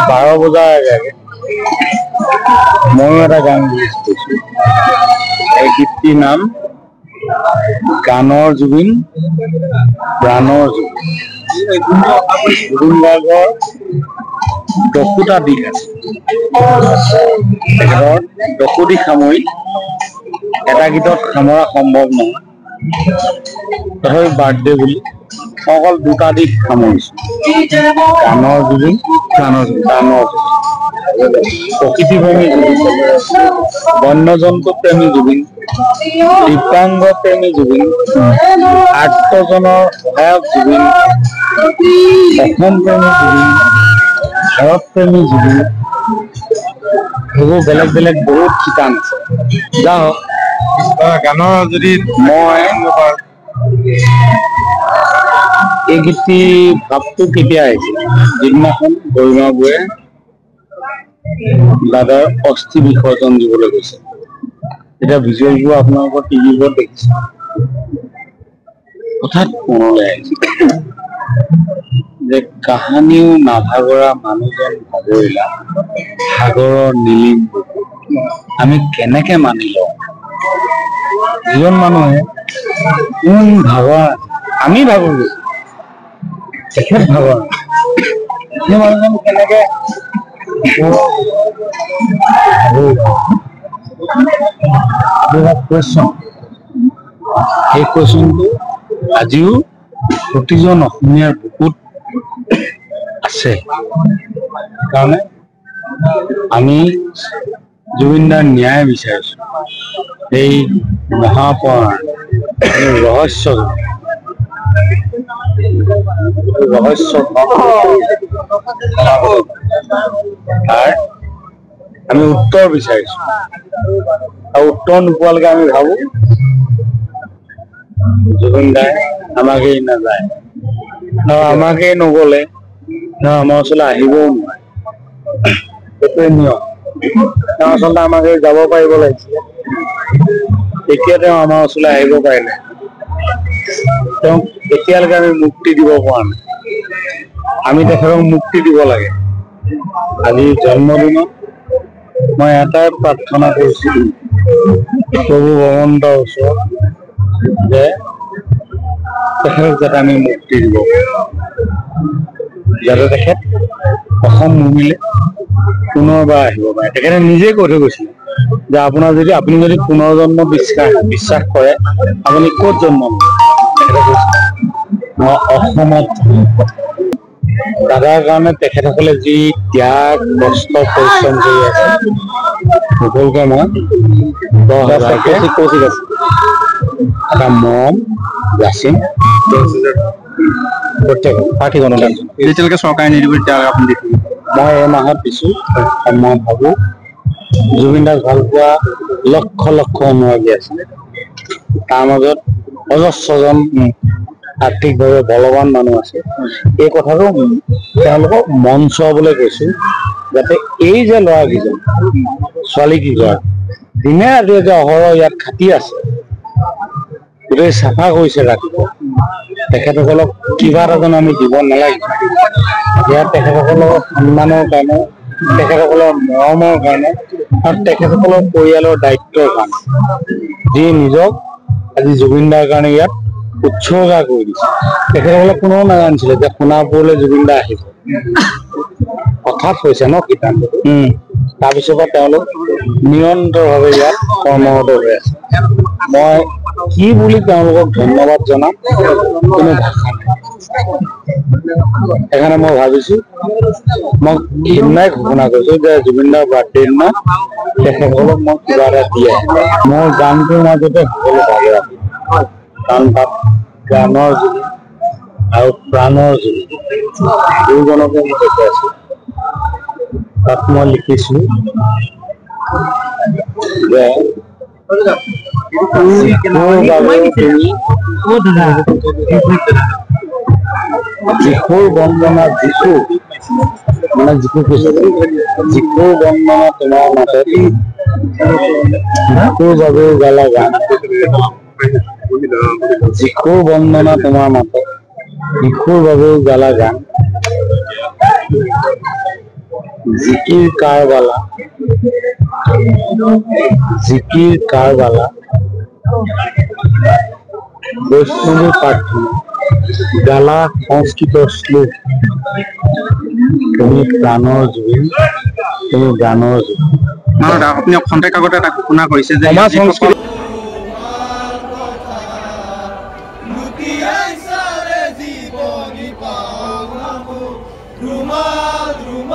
बारह बजार आगे मैं এটা গান লিখেছি এই গীতটিৰ নাম গানৰ জুবিন প্ৰাণৰ জুবিন গাৰ্গৰ দকুটা দিশ আছে তেখেতৰ দকু দিশ সামৰি এটা গীতত সামৰা সম্ভৱ নহয় তথাপি বাৰ্থডে বুলি অকল দুটা দিশ সামৰিছো গানৰ জুবিন প্ৰাণৰ প্ৰকৃতি প্ৰেমী জুবিন বন্যজন্তু প্ৰেমী জুবিন দিব্যাংগ প্ৰেমী জুবিন আৰ্তজনৰ সহায়ক জুবিন অসম প্ৰেমী জুবিন ভাৰত প্ৰেমী জুবিন এইবোৰ বেলেগ বেলেগ বহুত শিতান আছে যাওক গানৰ যদি মই এই গীতি ভাৱটো কেতিয়া আহিছিল? যিদিনাখন গৰিমা বৌয়ে দাদাৰ অস্থি বিসৰ্জন দিবলৈ গৈছে। এতিয়া ভিজুৱেলবোৰ আপোনালোকৰ টিভিবোৰত দেখিছে। হঠাৎ মনলৈ আহিছে যে কাহানিও নাভাগৰা মানুহজন ভাগৰিলা সাগৰৰ নীলিম আমি কেনেকে মানি লওঁ? যিজন মানুহে ভাগৰা আমি ভাগৰো তেখেত ভাগৰা সেই মানুহজন কেনেকে এই কুৱেশ্যনটো আজিও প্ৰতিজন অসমীয়াৰ বুকুত আছে। কাৰণে আমি জুবিনদাৰ ন্যায় বিচাৰিছো। এই মহাপুৰাণ ৰহস্য তাৰ আমি উত্তৰ বিচাৰিছো আৰু উত্তৰ নোপোৱালৈকে আমি ভাবো জুবিনদাই আমাকে নাযায় আৰু আমাকে নগলে আমাৰ ওচৰলৈ আহিবও নোৱাৰে। সেইটোৱে নিয়ম। তেওঁ আচলতে আমাকে যাব পাৰিব লাগিছিলে, এতিয়া তেওঁ আমাৰ ওচৰলৈ আহিব পাৰিলে। তেওঁক এতিয়ালৈকে আমি মুক্তি দিব পৰা নাই। আমি তেখেতক মুক্তি দিব লাগে। আজি জন্মদিনত মই এটাই প্ৰাৰ্থনা কৰিছিলো প্ৰভু ভগৱন্তৰ ওচৰত যে তেখেতক যাতে আমি মুক্তি দিব পাৰোঁ, যাতে তেখেত অসম ভূমিলে পুনৰবাৰ আহিব পাৰে। তেখেতে নিজে কৈ থৈ গৈছিলে যে আপুনি যদি পুনৰ্জন্ম বিশ্বাস কৰে আপুনি ক'ত জন্ম ল'ব? তেখেতে কৈছে মই অসমত। দাদাৰ কাৰণে তেখেতসকলে যি ত্যাগ কষ্ট পৰিশ্ৰম কৰি আছে সকলোকে মই 10,000কে এটা মৰম যাচিম প্ৰত্যেক প্ৰাৰ্থীজনক। যেতিয়ালৈকে চৰকাৰে নিদিব তেতিয়ালৈকে আপুনি দেখিব। মই এই মাহত দিছো। মই ভাবো জুবিন দাক ভাল পোৱা লক্ষ লক্ষ অনুৰাগী আছে, তাৰ মাজত অজস্ৰজন আৰ্থিকভাৱে বলৱান মানুহ আছে। এই কথাটো তেওঁলোকক মন চুৱাবলৈ কৈছো যাতে এই যে ল'ৰাকেইজন ছোৱালী কেইজন দিনে ৰাতিয়ে অহৰহ ইয়াত খাটি আছে, গোটেই চাফা কৰিছে ৰাতিপুৱা, তেখেতসকলক কিবা এটা যেন আমি দিব নালাগে। ইয়াত তেখেতসকলৰ সন্মানৰ কাৰণে, তেখেতসকলৰ মৰমৰ কাৰণে আৰু তেখেতসকলৰ পৰিয়ালৰ দায়িত্বৰ কাৰণে যি নিজক আজি জুবিনদাৰ কাৰণে ইয়াত উৎসৰ্গা কৰি দিছে। তেখেতসকলে কোনেও নাজানিছিলে যে সোণাপুৰলৈ জুবিনদা আহিব। হঠাৎ হৈছে ন সিদ্ধান্তটো। তাৰপিছৰ পৰা তেওঁলোক নিৰন্তৰভাৱে ইয়াত কৰ্মৰত হৈ আছে। মই কি বুলি তেওঁলোকক ধন্যবাদ জনাম কোনো ভাষা নাই। সেইকাৰণে মই ভাবিছো মই সিদিনাই ঘোষণা কৰিছো যে জুবিনদাৰ বাৰ্থডে দিনা তেখেতসকলক মই কিবা এটা দিয়ে মোৰ গানটোৰ মাজতে সকলো ভাগে ৰাখি, কাৰণ তাত গানৰ জুবি আৰু প্ৰাণৰ জুবি দুয়োজনকে মই দেখুৱাইছো। তাত মই লিখিছো যে যিশুৰ বন্দনা যিশু মানে যিশু কৈছে যিশুৰ বন্দনা তোমাৰ মাজত যিশুৰ বাবেও গালা গান, যিশুৰ বন্দনা তোমাৰ মাজত যিশুৰ বাবেও গালা গান, জিকিৰ কাৰবালা জিকিৰ কাৰবালা বৈষ্ণৱী প্ৰাৰ্থনা গালা সংস্কৃত শ্লোক, তুমি প্ৰাণৰ জুবিন, তুমি গানৰ জুবিন। আপুনি খন্তেক আগতে এটা ঘোষণা কৰিছে যে সমাজ সংস্কৃতি Ruma, Ruma.